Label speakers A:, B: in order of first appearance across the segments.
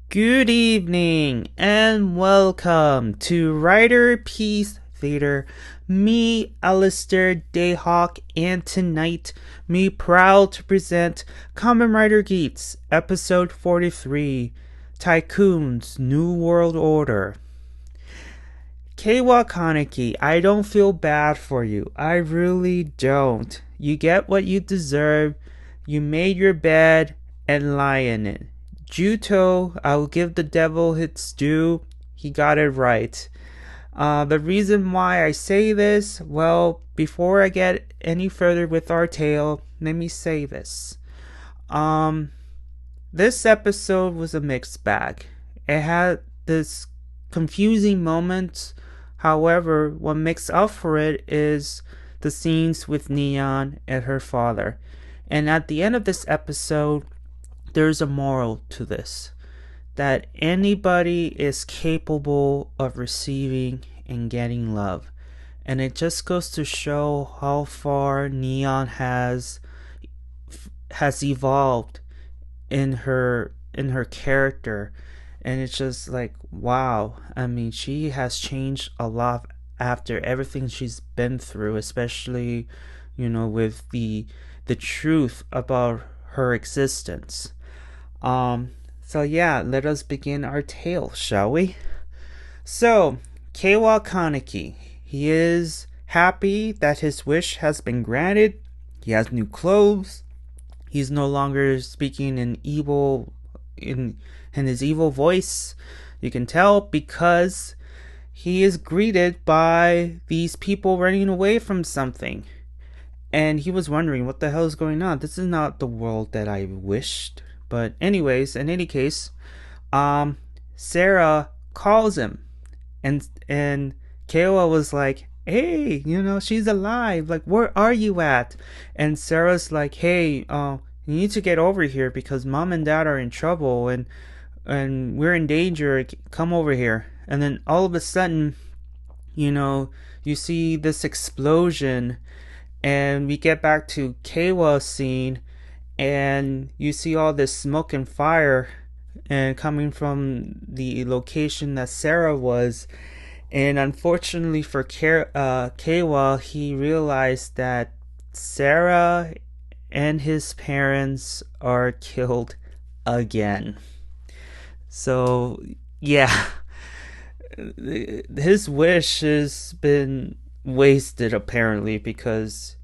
A: Good evening and welcome to Riderpiece Theater. Me, Alistair Dayhawk, and tonight, me proud to present Kamen Rider Geats, episode 43, Tycoon's New World Order. Keiwa Kaneki, I don't feel bad for you. I really don't. You get what you deserve. You made your bed and lie in it. Juuto, I'll give the devil its due. He got it right. The reason why I say this, well, before I get any further with our tale, let me say this. Um, this episode was a mixed bag. It had this confusing moments. However, what makes up for it is the scenes with Neon and her father. And at the end of this episode, there's a moral to this, that anybody is capable of receiving and getting love. And it just goes to show how far Neon has evolved in her character. And it's just like, wow. I mean, she has changed a lot after everything she's been through, especially, with the truth about her existence. So yeah, let us begin our tale, shall we? So, Keiwa Kaneki, he is happy that his wish has been granted. He has new clothes. He's no longer speaking in his evil voice. You can tell because he is greeted by these people running away from something. And he was wondering what the hell is going on. This is not the world that I wished. But anyways, in any case, Sarah calls him, and Keiwa was like, "Hey, she's alive. Like, where are you at?" And Sarah's like, "Hey, you need to get over here because mom and dad are in trouble, and we're in danger. Come over here." And then all of a sudden, you see this explosion, and we get back to Keiwa's scene. And you see all this smoke and fire and coming from the location that Sarah was. And unfortunately for Keiwa, he realized that Sarah and his parents are killed again. So, yeah. His wish has been wasted apparently, because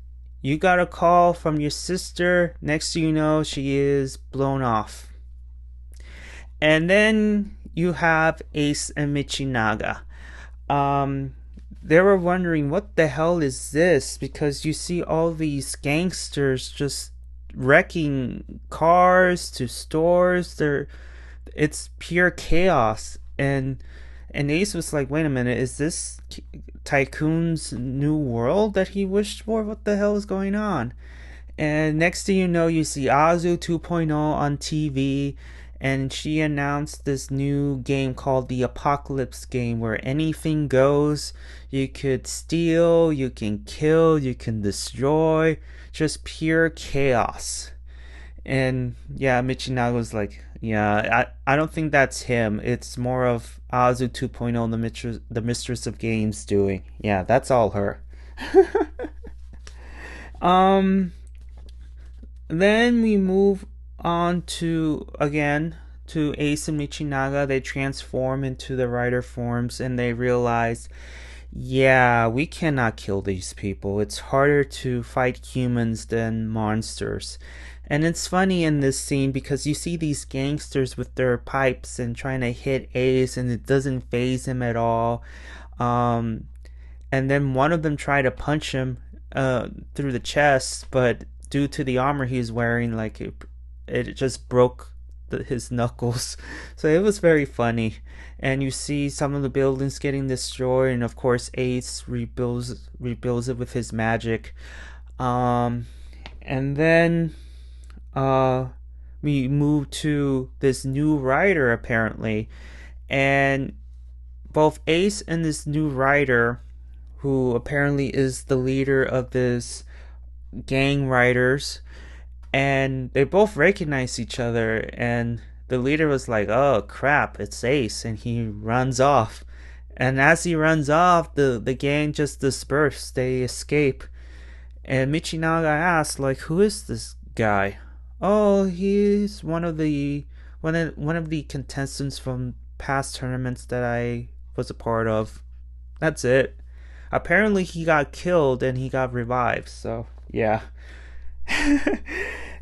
A: you got a call from your sister. Next thing you know, she is blown off. And then you have Ace and Michinaga. They were wondering, what the hell is this? Because you see all these gangsters just wrecking cars to stores. It's pure chaos. And Ace was like, wait a minute, is this Tycoon's new world that he wished for? What the hell is going on? And next thing you know, you see Azu 2.0 on TV, and she announced this new game called the Apocalypse game, where anything goes. You could steal, you can kill, you can destroy, just pure chaos. And yeah, Michinaga was like, yeah, I don't think that's him. It's more of Azu 2.0, the mistress of games, doing. Yeah, that's all her. um, then we move on to Ace and Michinaga. They transform into the rider forms, and they realize, yeah, we cannot kill these people. It's harder to fight humans than monsters. And it's funny in this scene because you see these gangsters with their pipes and trying to hit Ace, and it doesn't faze him at all. Um, and then one of them tried to punch him through the chest, but due to the armor he's wearing, like it just broke his knuckles. So it was very funny. And you see some of the buildings getting destroyed, and of course Ace rebuilds it with his magic. And then we move to this new rider apparently, and both Ace and this new rider, who apparently is the leader of this gang riders, and they both recognize each other, and the leader was like, "Oh crap, it's Ace," and he runs off. And as he runs off, the gang just disperse. They escape. And Michinaga asks, like, "Who is this guy?" "Oh, he's one of the contestants from past tournaments that I was a part of." That's it. Apparently, he got killed and he got revived. So yeah.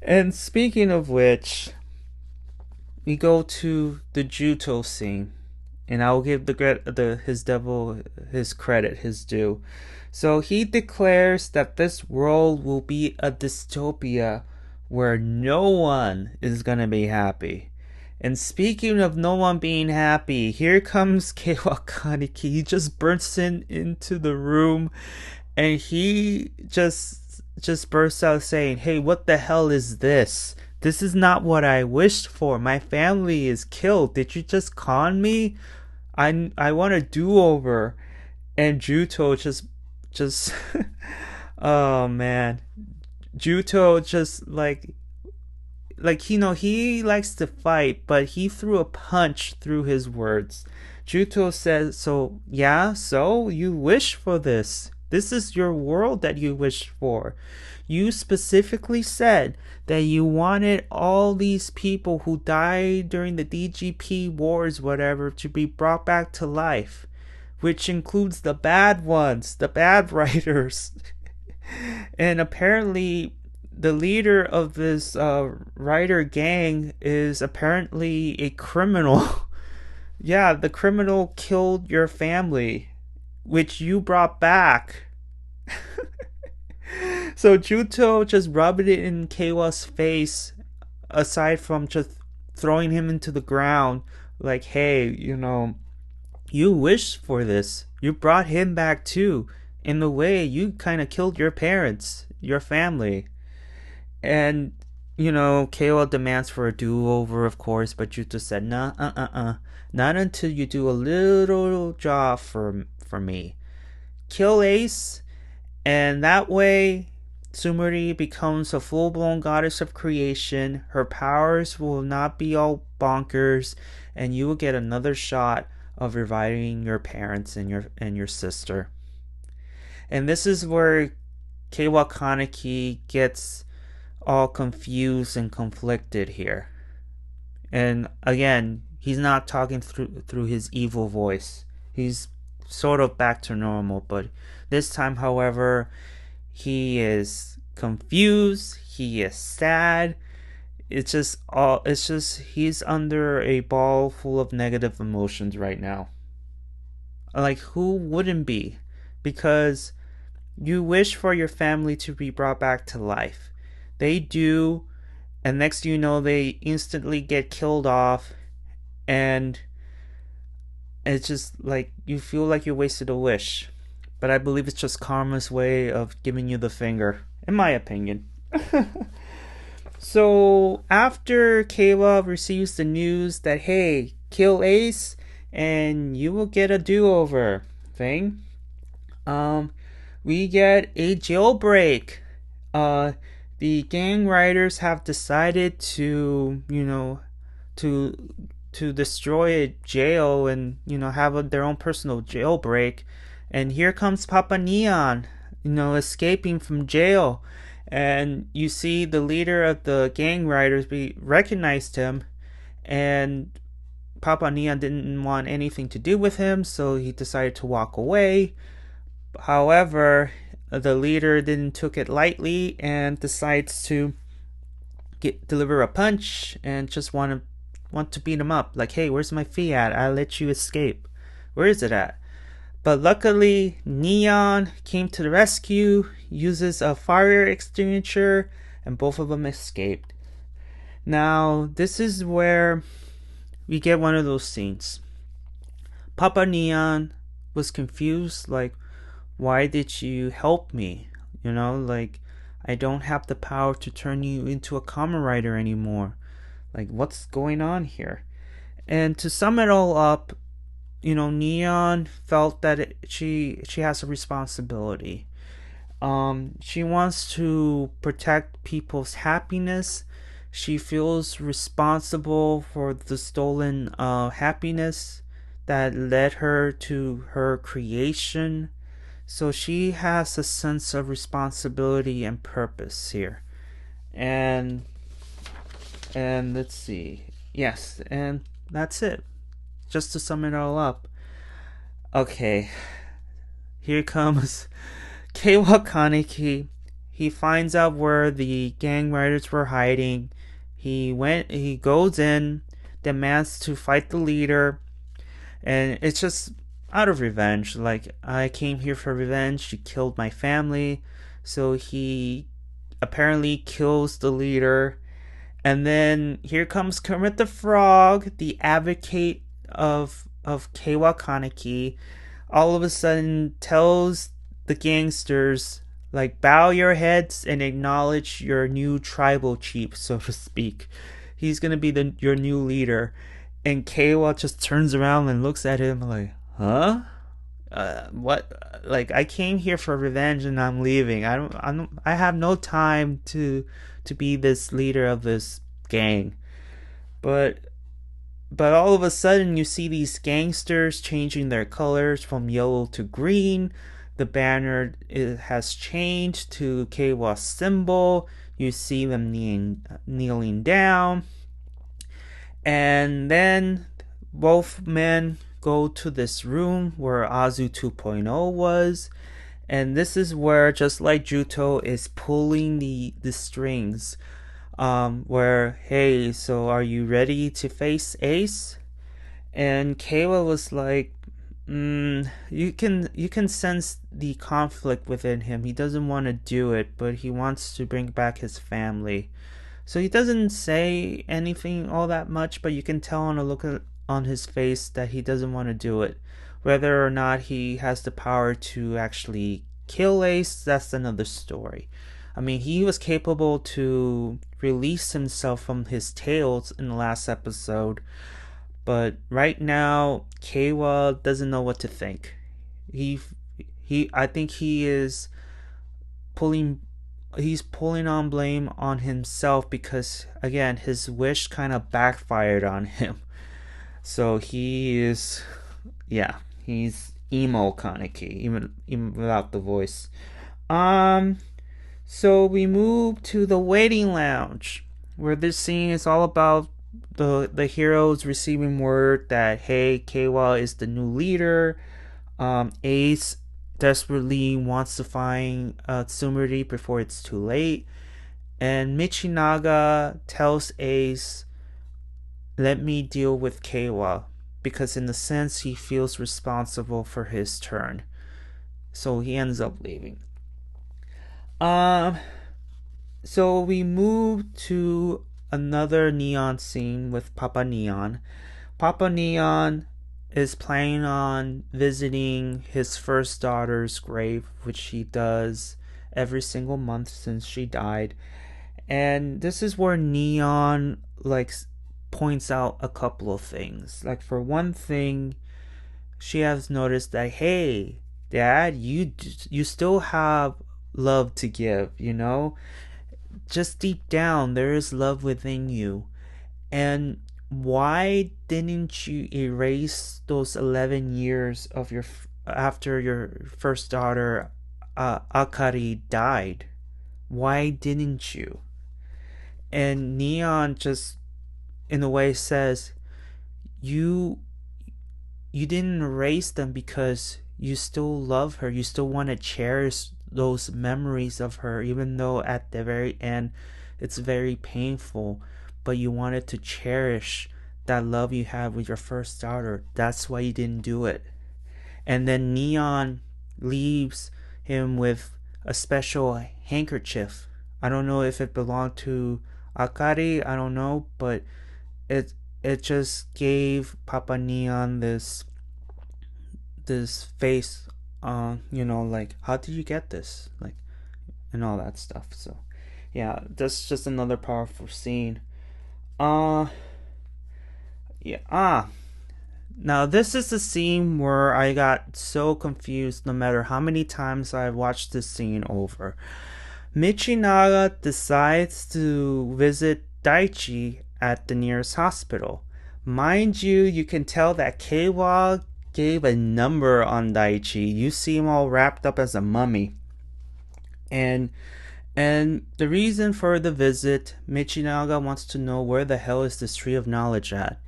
A: And speaking of which, we go to the Juuto scene, and I will give his devil his credit, his due. So he declares that this world will be a dystopia where no one is gonna be happy. And speaking of no one being happy, here comes Keiwa Kaneki. He just bursts into the room, and he just bursts out saying, "Hey, what the hell is this? This is not what I wished for. My family is killed. Did you just con me? I want a do-over." And Juuto just oh man. Juuto just he likes to fight, but he threw a punch through his words. Juuto says, "So yeah, so you wish for this. This is your world that you wished for. You specifically said that you wanted all these people who died during the DGP wars, whatever, to be brought back to life, which includes the bad ones, the bad writers." And apparently, the leader of this writer gang is apparently a criminal. Yeah, the criminal killed your family, which you brought back. So Juuto just rubbed it in Keiwa's face, aside from just throwing him into the ground, like, "Hey, you wished for this. You brought him back too. In the way, you kind of killed your parents, your family." And, Keiwa demands for a do-over, of course, but Juuto said, "Nah, not until you do a little job for me. Kill Ace, and that way Sumuri becomes a full-blown goddess of creation. Her powers will not be all bonkers, and you will get another shot of reviving your parents and your sister." And this is where Keiwa Kaneki gets all confused and conflicted here. And again, he's not talking through his evil voice. He's sort of back to normal, but this time, however, he is confused, he is sad. It's just he's under a ball full of negative emotions right now. Like, who wouldn't be? Because you wish for your family to be brought back to life. They do, and next you know, they instantly get killed off, and it's just like you feel like you wasted a wish. But I believe it's just karma's way of giving you the finger, in my opinion. So after Keiwa receives the news that, hey, kill Ace and you will get a do-over thing, we get a jailbreak. The gang riders have decided to destroy a jail and have their own personal jailbreak. And here comes Papa Neon, escaping from jail. And you see the leader of the gang riders recognized him, and Papa Neon didn't want anything to do with him, so he decided to walk away. However, the leader didn't took it lightly and decides to deliver a punch and just want to beat him up. Like, "Hey, where's my fee at? I'll let you escape. Where is it at?" But luckily, Neon came to the rescue, uses a fire extinguisher, and both of them escaped. Now, this is where we get one of those scenes. Papa Neon was confused, like, "Why did you help me? I don't have the power to turn you into a Kamen Rider anymore. Like, what's going on here?" And to sum it all up, Neon felt that she has a responsibility. She wants to protect people's happiness, She feels responsible for the stolen happiness that led her to her creation. So she has a sense of responsibility and purpose here. And let's see. Yes, and that's it. Just to sum it all up. Okay, here comes Keiwa Kaneki. He finds out where the gang riders were hiding. He goes in, demands to fight the leader, and it's just out of revenge. Like, I came here for revenge. You killed my family. So he apparently kills the leader. And then here comes Kermit the Frog, the advocate of Keiwa Kaneki. All of a sudden tells the gangsters, like, bow your heads and acknowledge your new tribal chief, so to speak. He's gonna be your new leader. And Keiwa just turns around and looks at him like, huh? What? Like, I came here for revenge and I'm leaving. I have no time to be this leader of this gang. But all of a sudden you see these gangsters changing their colors from yellow to green. The banner has changed to Keiwa's symbol. You see them kneeling down. And then both men go to this room where Azu 2.0 was. And this is where, just like Juuto, is pulling the strings. Where, hey, so are you ready to face Ace? And Keiwa was like, you can sense the conflict within him. He doesn't want to do it, but he wants to bring back his family. So he doesn't say anything all that much, but you can tell on a look on his face that he doesn't want to do it. Whether or not he has the power to actually kill Ace, that's another story. I mean, he was capable to release himself from his tails in the last episode, but right now, Keiwa doesn't know what to think. I think he's pulling on blame on himself because, again, his wish kind of backfired on him. So he's emo Kaneki, even without the voice. So we move to the waiting lounge, where this scene is all about the heroes receiving word that, hey, Keiwa is the new leader. Ace desperately wants to find Tsumuri before it's too late. And Michinaga tells Ace, let me deal with Keiwa, because in a sense he feels responsible for his turn. So he ends up leaving. So we move to another Neon scene with Papa Neon. Papa Neon is planning on visiting his first daughter's grave, which he does every single month since she died. And this is where Neon points out a couple of things. Like, for one thing, she has noticed that, hey, Dad, you still have love to give, you know? Just deep down, there is love within you. And why didn't you erase those 11 years of after your first daughter, Akari, died? Why didn't you? And Neon just, in a way, says, you didn't erase them because you still love her. You still want to cherish those memories of her, even though at the very end it's very painful, but you wanted to cherish that love you had with your first daughter. That's why you didn't do it. And then Neon leaves him with a special handkerchief. I don't know if it belonged to Akari, I don't know, but it just gave Papa Neon this face, like, how did you get this, like, and all that stuff. So yeah, that's just another powerful scene. Now this is the scene where I got so confused no matter how many times I watched this scene over. Michinaga decides to visit Daichi at the nearest hospital. Mind you, you can tell that Keiwa gave a number on Daichi. You see him all wrapped up as a mummy. And the reason for the visit, Michinaga wants to know where the hell is this tree of knowledge at.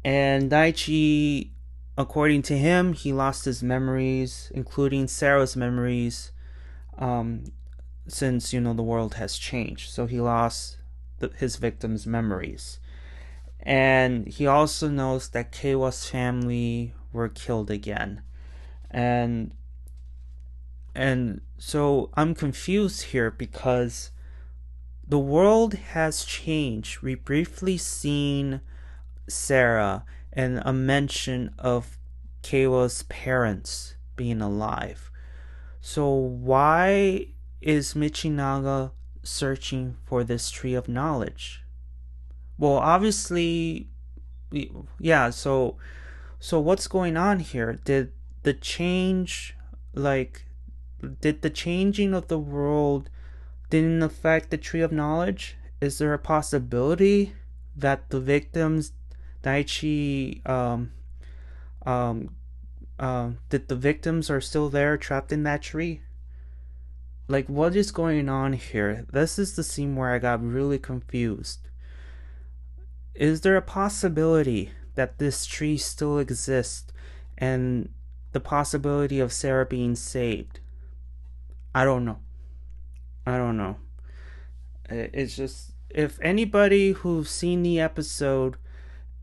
A: And Daichi, according to him, he lost his memories, including Sarah's memories, since, the world has changed. So he lost his victims' memories. And he also knows that Keiwa's family were killed again. And so I'm confused here because the world has changed. We briefly seen Sarah and a mention of Keiwa's parents being alive. So why is Michinaga searching for this tree of knowledge? Well, obviously, yeah, so what's going on here? Did the changing of the world didn't affect the tree of knowledge? Is there a possibility that the victims, Daichi, that the victims are still there, trapped in that tree? Like, what is going on here? This is the scene where I got really confused. Is there a possibility that this tree still exists and the possibility of Sarah being saved? I don't know. It's just, if anybody who's seen the episode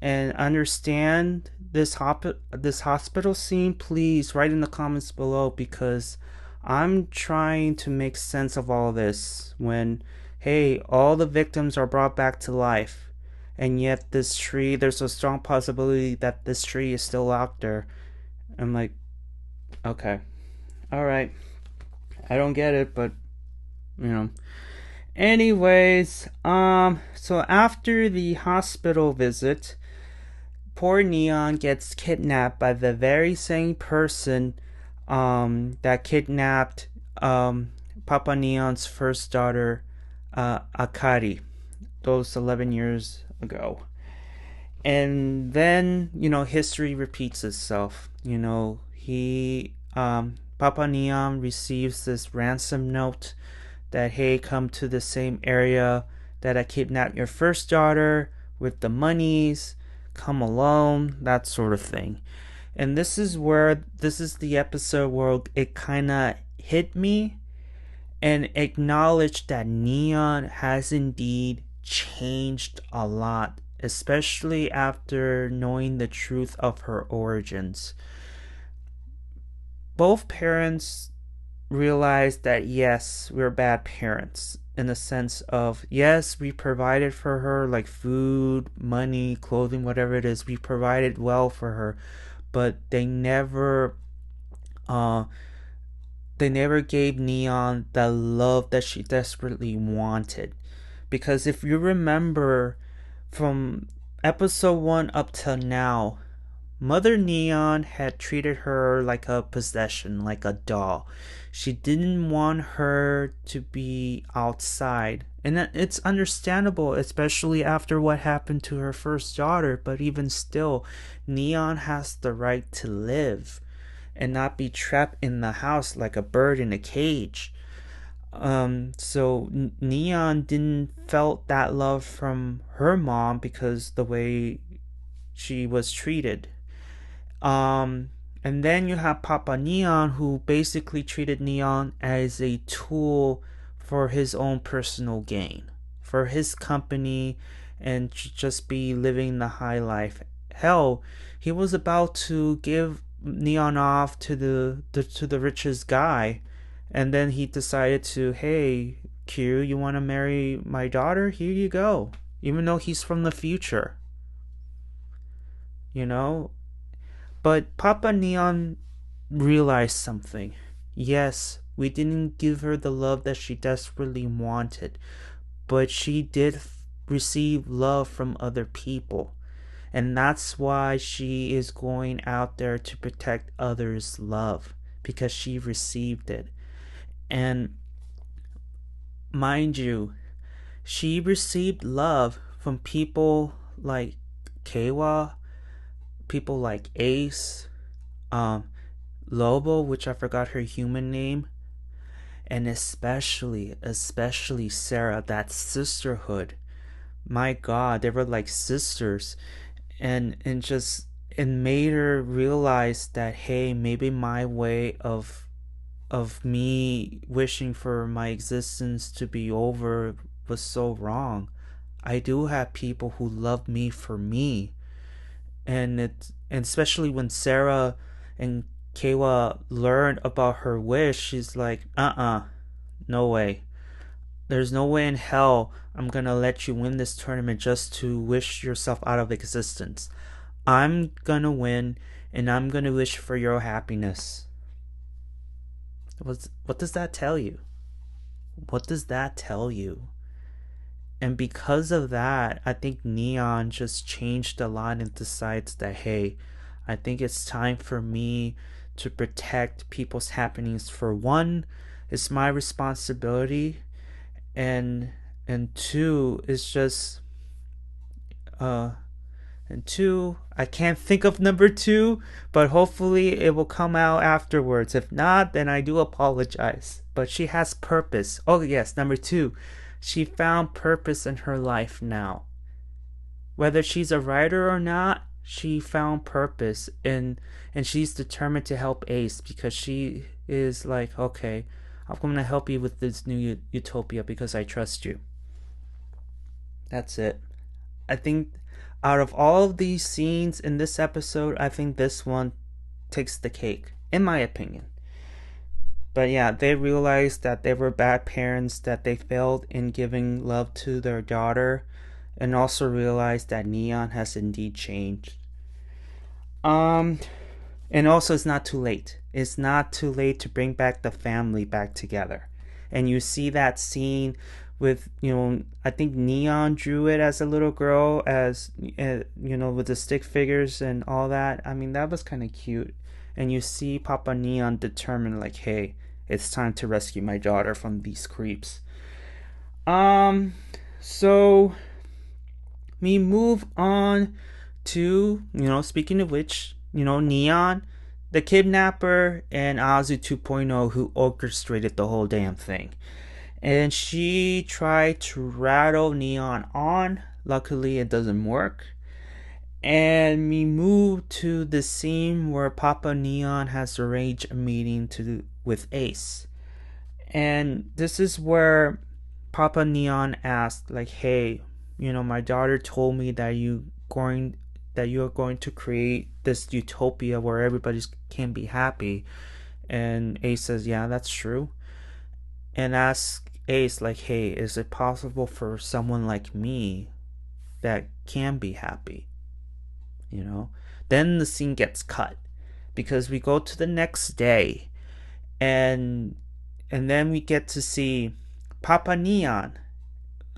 A: and understand this hospital scene, please write in the comments below, because I'm trying to make sense of all this when, hey, all the victims are brought back to life, and yet this tree, there's a strong possibility that this tree is still out there. I'm like, okay, alright, I don't get it, but anyways, so after the hospital visit, poor Neon gets kidnapped by the very same person that kidnapped Papa Neon's first daughter, Akari, those 11 years ago. And then, history repeats itself. Papa Neon receives this ransom note that, hey, come to the same area that I kidnapped your first daughter with the monies, come alone, that sort of thing. And this is the episode where it kind of hit me and acknowledged that Neon has indeed changed a lot, especially after knowing the truth of her origins. Both parents realized that, yes, we're bad parents, in the sense of, yes, we provided for her, like food, money, clothing, whatever it is, we provided well for her, but they never gave Neon the love that she desperately wanted. Because if you remember, from episode 1 up till now, Mother Neon had treated her like a possession, like a doll. She didn't want her to be outside. And it's understandable, especially after what happened to her first daughter. But even still, Neon has the right to live and not be trapped in the house like a bird in a cage. So Neon didn't felt that love from her mom because the way she was treated. And then you have Papa Neon, who basically treated Neon as a tool for his own personal gain, for his company, and just be living the high life. Hell, he was about to give Neon off to the richest guy, and then he decided to, hey, Q, you want to marry my daughter? Here you go. Even though he's from the future. But Papa Neon realized something. Yes, we didn't give her the love that she desperately wanted, but she did receive love from other people. And that's why she is going out there to protect others' love, because she received it. And mind you, she received love from people like Keiwa, people like Ace, um, Lobo, which I forgot her human name, and especially Sarah, that sisterhood. My God, they were like sisters, and just it made her realize that, hey, maybe my way of me wishing for my existence to be over was so wrong. I do have people who love me for me, and especially when Sarah and Keiwa learned about her wish, she's like, no way. There's no way in hell I'm gonna let you win this tournament just to wish yourself out of existence. I'm gonna win, and I'm gonna wish for your happiness. What does that tell you? What does that tell you? And because of that, I think Neon just changed a lot and decides that, hey, I think it's time for me to protect people's happenings. For one, it's my responsibility, and two, it's just and two, I can't think of number two, but hopefully it will come out afterwards. If not, then I do apologize. But she has purpose. Oh yes, number two, she found purpose in her life now. Whether she's a writer or not, she found purpose, and she's determined to help Ace because she is like, okay, I'm going to help you with this new utopia because I trust you. That's it. I think out of all of these scenes in this episode, I think this one takes the cake, in my opinion. But yeah, they realized that they were bad parents, that they failed in giving love to their daughter, and also realized that Neon has indeed changed. And also it's not too late. It's not too late to bring back the family back together. And you see that scene with, I think Neon drew it as a little girl, as, with the stick figures and all that. I mean, that was kind of cute. And you see Papa Neon determined, like, hey, it's time to rescue my daughter from these creeps. So we move on to, speaking of which, Neon, the kidnapper, and Azu 2.0, who orchestrated the whole damn thing. And she tried to rattle Neon on. Luckily, it doesn't work. And we move to the scene where Papa Neon has arranged a meeting with Ace. And this is where Papa Neon asked, like, hey, my daughter told me that you are going to create this utopia where everybody can be happy. And Ace says, yeah, that's true. And asks Ace, like, hey, is it possible for someone like me that can be happy? Then the scene gets cut because we go to the next day, and then we get to see Papa Neon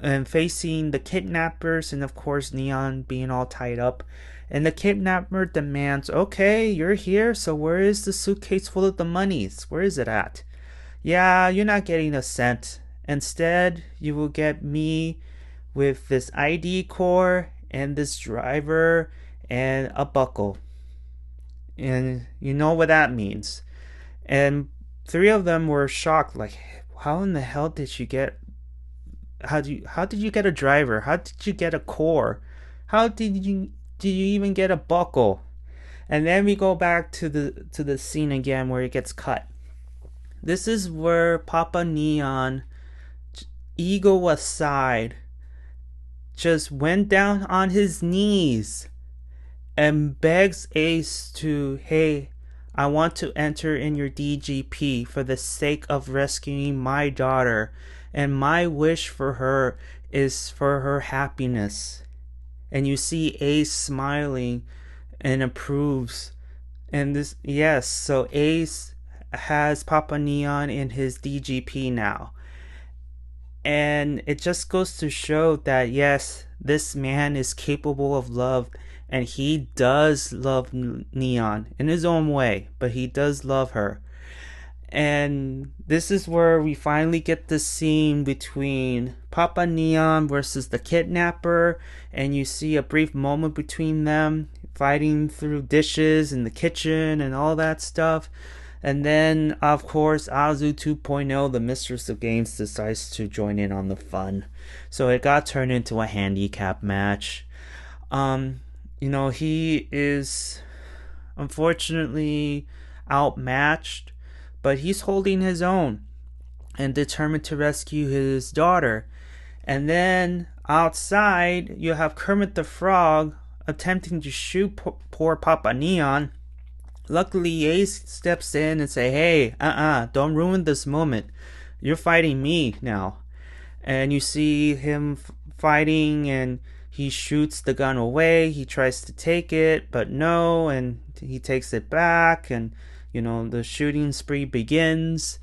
A: and facing the kidnappers, and of course Neon being all tied up. And the kidnapper demands, okay, you're here, so where is the suitcase full of the monies? Where is it at? Yeah, you're not getting a cent. Instead, you will get me with this ID core and this driver and a buckle. And you know what that means. And three of them were shocked, like, how in the hell did you get how did you get a driver? How did you get a core? How did you even get a buckle? And then we go back to the scene again where it gets cut. This is where Papa Neon, ego aside, just went down on his knees and begs Ace to, hey, I want to enter in your DGP for the sake of rescuing my daughter, and my wish for her is for her happiness. And you see Ace smiling and approves. And this, yes, so Ace has Papa Neon in his DGP now. And it just goes to show that, yes, this man is capable of love, and he does love Neon in his own way, but he does love her. And this is where we finally get the scene between Papa Neon versus the kidnapper, and you see a brief moment between them fighting through dishes in the kitchen and all that stuff. And then, of course, Azu 2.0, the Mistress of Games, decides to join in on the fun. So it got turned into a handicap match. He is unfortunately outmatched, but he's holding his own and determined to rescue his daughter. And then outside, you have Kermit the Frog attempting to shoot poor Papa Neon. Luckily, Ace steps in and say, "Hey, don't ruin this moment. You're fighting me now." And you see him fighting, and he shoots the gun away. He tries to take it, but no, and he takes it back, and the shooting spree begins.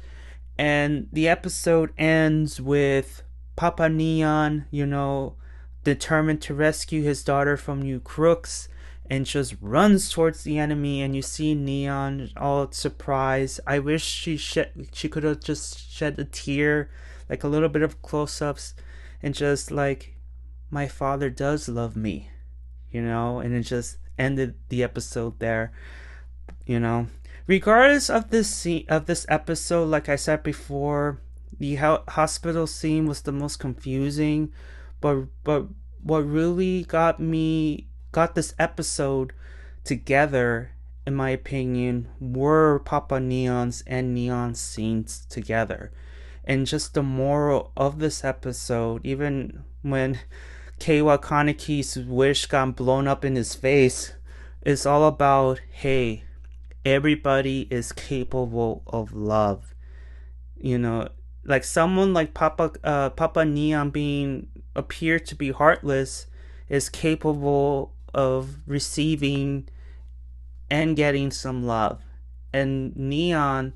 A: And the episode ends with Papa Neon, determined to rescue his daughter from you crooks, and just runs towards the enemy. And you see Neon all surprised. I wish she could have just shed a tear, like a little bit of close-ups, and just like, my father does love me, and it just ended the episode there. Regardless of this episode, like I said before, the hospital scene was the most confusing, but what really got this episode together, in my opinion, were Papa Neon's and Neon's scenes together. And just the moral of this episode, even when Keiwa Kaneki's wish got blown up in his face, is all about, hey, everybody is capable of love. Like someone like Papa Neon being appeared to be heartless is capable of receiving and getting some love. And Neon,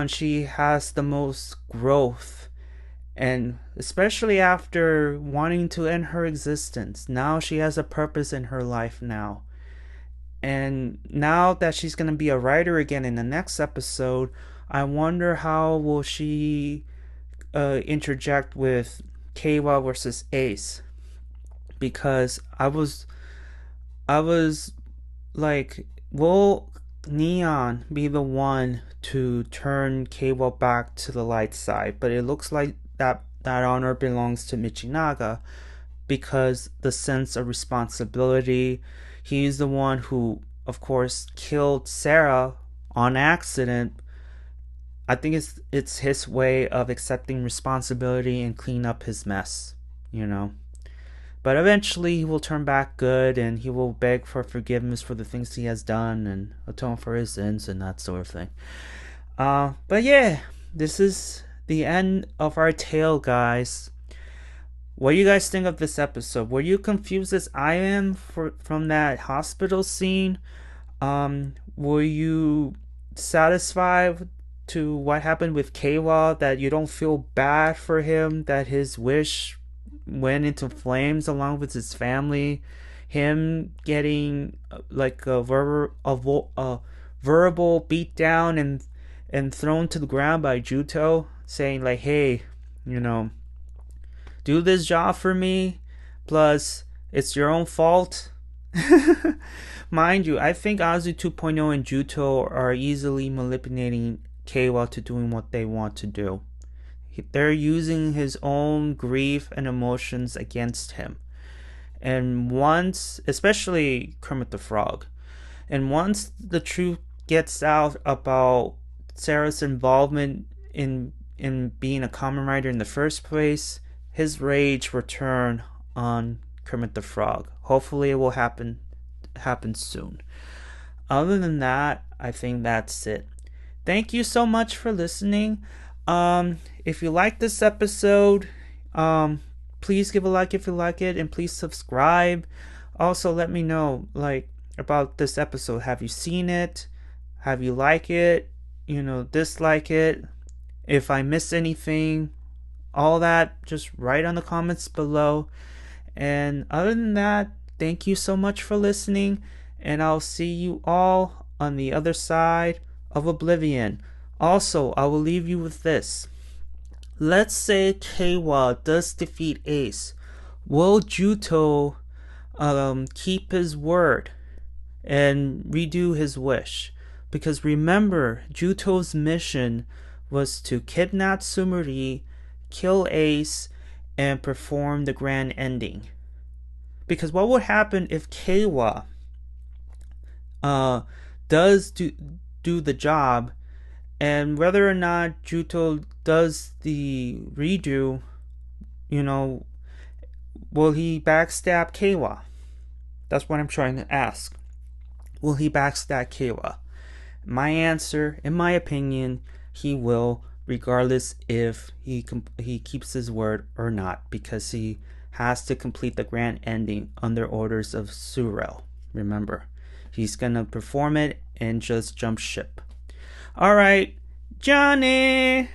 A: she has the most growth, and especially after wanting to end her existence, now she has a purpose in her life now. And now that she's going to be a writer again in the next episode, I wonder how will she interject with Keiwa versus Ace. Because I was like, will Neon be the one to turn Keiwa back to the light side? But it looks like that honor belongs to Michinaga, because the sense of responsibility. He's the one who, of course, killed Sarah on accident. I think it's his way of accepting responsibility and clean up his mess, But eventually he will turn back good, and he will beg for forgiveness for the things he has done and atone for his sins and that sort of thing. But yeah, this is the end of our tale, guys. What do you guys think of this episode? Were you confused as I am from that hospital scene? Were you satisfied to what happened with Keiwa, that you don't feel bad for him, that his wish went into flames along with his family, him getting like a verbal beatdown and thrown to the ground by Juuto, saying like, hey, do this job for me, plus it's your own fault. Mind you, I think Azu 2.0 and Juuto are easily manipulating Keiwa to doing what they want to do. They're using his own grief and emotions against him. And once, especially Kermit the Frog, and once the truth gets out about Sarah's involvement in being a Kamen Rider in the first place, his rage will turn on Kermit the Frog. Hopefully it will happen soon. Other than that, I think that's it. Thank you so much for listening. If you like this episode, please give a like if you like it, and please subscribe. Also, let me know about this episode. Have you seen it? Have you liked it? Dislike it? If I miss anything, all that, just write on the comments below. And other than that, thank you so much for listening, and I'll see you all on the other side of Oblivion. Also, I will leave you with this. Let's say Keiwa does defeat Ace. Will Juuto keep his word and redo his wish? Because remember, Juuto's mission was to kidnap Sumori, kill Ace, and perform the grand ending. Because what would happen if Keiwa does do the job, and whether or not Juuto does the redo, will he backstab Keiwa? That's what I'm trying to ask. Will he backstab Keiwa? My answer, in my opinion, he will, regardless if he keeps his word or not, because he has to complete the grand ending under orders of Surel. Remember, he's gonna perform it and just jump ship. Alright, Johnny!